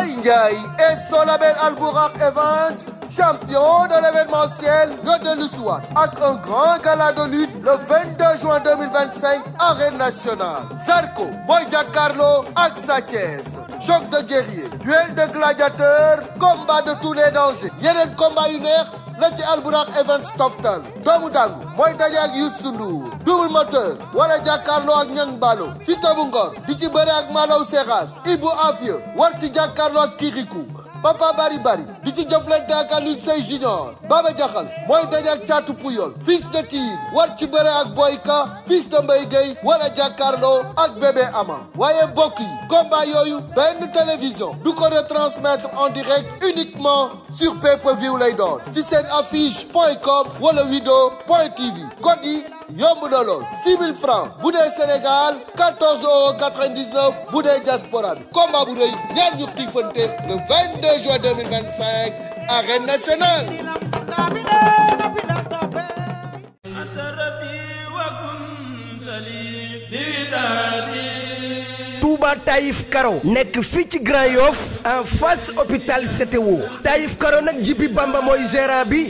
Mbaye Ndiaye et son label Albourakh Events, champion de l'événementiel, ñoo dellu si waat ak un grand gala de lutte le 22 juin 2025 arène nationale. Zarko mooy jàkkaarloo ak Sa Thiès, choc de guerrier, duel de gladiateurs, combat de tous les dangers. yeneen combat yu neex la ci Albourakh Events toftal. doomu dangu mooy daje ak Youssou Ndour, double moteur wala jàkkaarloo ak Niang Ballo. Siteu bu Ngor di ci bëre ak Malaw Seras. Ibou Afia war ci jàkkaarloo ak Kirikou. Papa Bari Bari di ci jëflante ak Alioune Seye Junior. Baba Jaxal mooy daje ak Thiatou Pouyol. Fils de Tigre war ci bëre ak Boyka. Fils de Mbaye Gueye wala jàkkaarloo ak Bébé Ama. waaye bokk yi combat yooyu benn télévision du ko retransmettre en direct uniquement sur pay-per-view lay doon ci seen affiche.com wala wido.tv. code yi yomb na lool 6 000 francs bu dee Sénégal 14,99 € bu dee diaspora bi. combat bu rëy ñaar ñu xiifante le 22 juin 2025 arène nationale. Touba Taïf Karo nekk fii ci Grand Yoff en face hôpital CTO. Taïf Karo nag Jibi Bamba mooy gérant bi.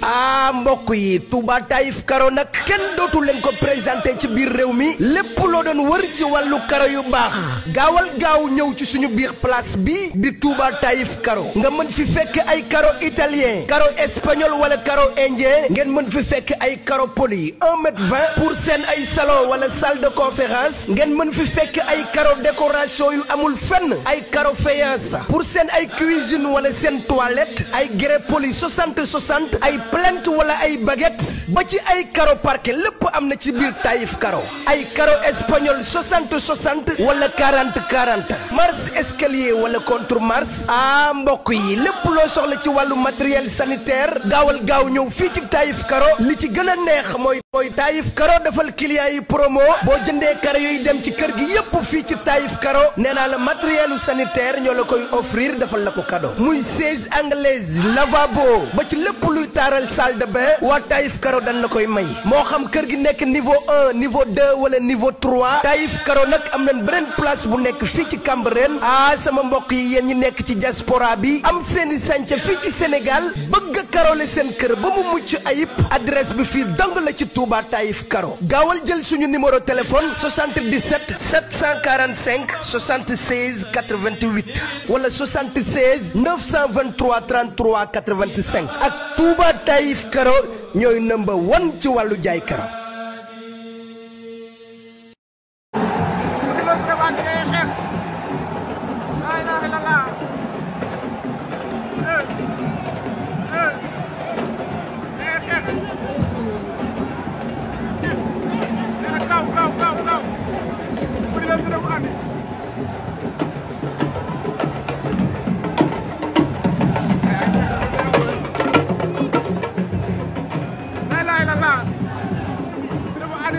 mbokk yi Touba Taïf Karo nag kenn dootu leen ko présenté ci biir réew mi lépp loo doon wër ci wàllu karo yu baax gaawal gaaw ñëw ci suñu biir place bi di Touba Taïf Karo. nga mën fi fekk ay karo italien, karo espagnol wala karo indien. ngeen mën fi fekk ay karo poli 1,20 m pour seen ay salon wala salle de conférence. ngeen mën fi fekk ay karo décoration yu amul fenn, ay karo faïence pour seen ay cuisine wala seen toilette. ay grès poli 60 ay plinthe wala ay baguette ba ci ay karo parquet lépp am na ci biir Taïf Karo. ay karo espagnol 60 wala 40 marche escalier wala contre marche. mbokk yi lépp loo soxla ci wàllu matériel sanitaire gaawal gaaw ñëw fii ci Taïf Karo. li ci gën a neex mooy Taïf Karo defal client yi promo boo jëndee karo yooyu dem ci kër gi yépp fii ci Taïf Karo. nee naa la matériel sanitaire ñoo la koy offrir defal la ko cadeau. muy chaise anglaise, lavabo ba ci lépp luy taaral salle de bain waa Taïf Karo dañ la koy may. moo xam kër gi nekk niveau 1 niveau 2 wala niveau 3 Taïf Karo nag am nañ beneen place bu nekk fii ci Cambérène. sama mbokk yi yéen ñi nekk ci diaspora bi am seeni sànca fii ci Sénégal bëgg a karole seen kër ba mu mucc ayib adresse bi fii dong la ci Touba Taïf Karo. gaawal jël suñu numéro téléphone 77 745 76 88 wala 76 923 33 85 ak Touba Taïf Karo ñooy number 1 ci wàllu jaay karo.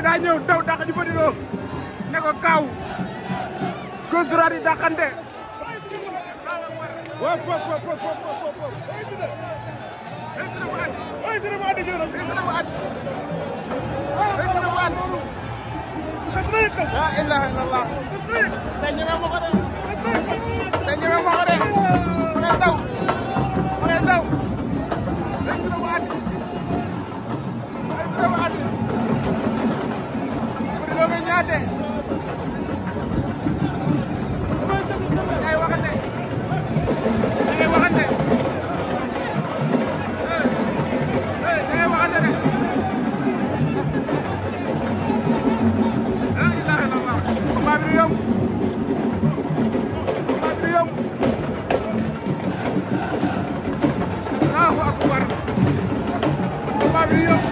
daa ñëw daw dàq di Petit Lo ne ko kaaw gauche droite yi dàqante wop wop wop wop wop la ilaha illallah tey ñeme ma ko de tey ñeme ma ko de mu ngay daw mu ngay daw ñaate ngay waxante ngay waxante ngay waxante de la ilaha illallah combat bi du yomb combat bi du yomb Allahu akbar combat bi du yomb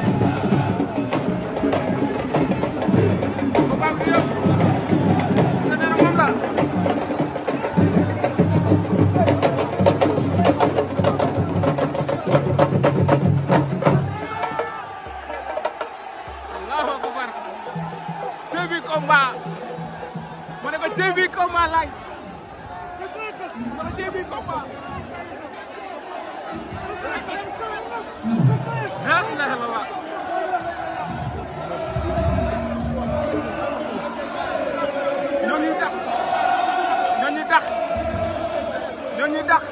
ñuy dàq.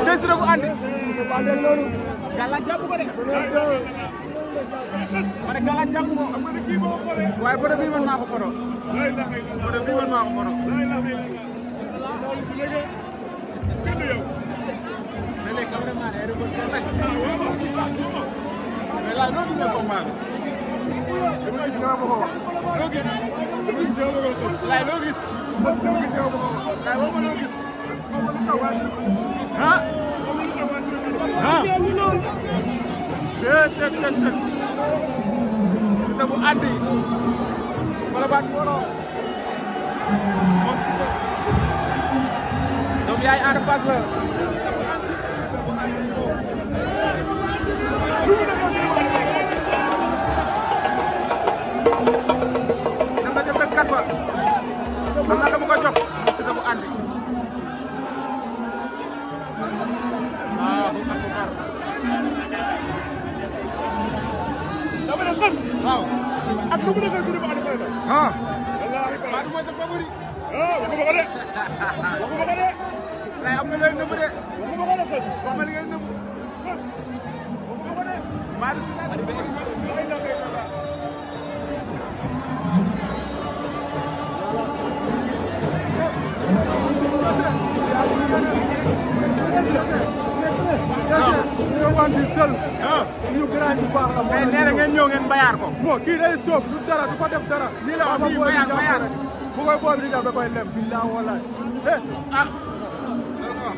tey si bu andi. gàllankoor jàpp ko de. ma ne gàllankoor jàpp ko. waaye photo bii man maa ko photo. photo bii man maa ko photo. mais léegi cameraman ay reporter rek. mais là noo gisee combat bi. dama gis nga ma ko wax. loo gis. dama gis nga ma ko wax. laay loo gis. dama gis nga ma ko wax. laay wax ma loo gis. ah. ah. tët. Siteu bu andi. wala baat mbooloo. moom Siteu. donc yaay Ada Fass la. dem na ca tëkkat ba. xam naa dama ko jox moom Siteu bu andi. waaw. ak lu mu nekk si dama andi pare la. ah. wallaahi pare. maa du mooy sa favori. waxuma ko de. waxuma ko de. lay am nga looy nëbb de. waxuma ko de fës. wax ma li ngay nëbb. fës. waxuma ko de. maa du si laaj. suñu grand bu baax la. mais nee na ngeen ñëw ngeen bayaar ko. bon kii day soob du dara du fa def dara. lii la wax nii bayaar. bu koy boobu di jàpp da koy lem. billahi wallahi. ah. loolu ko wax.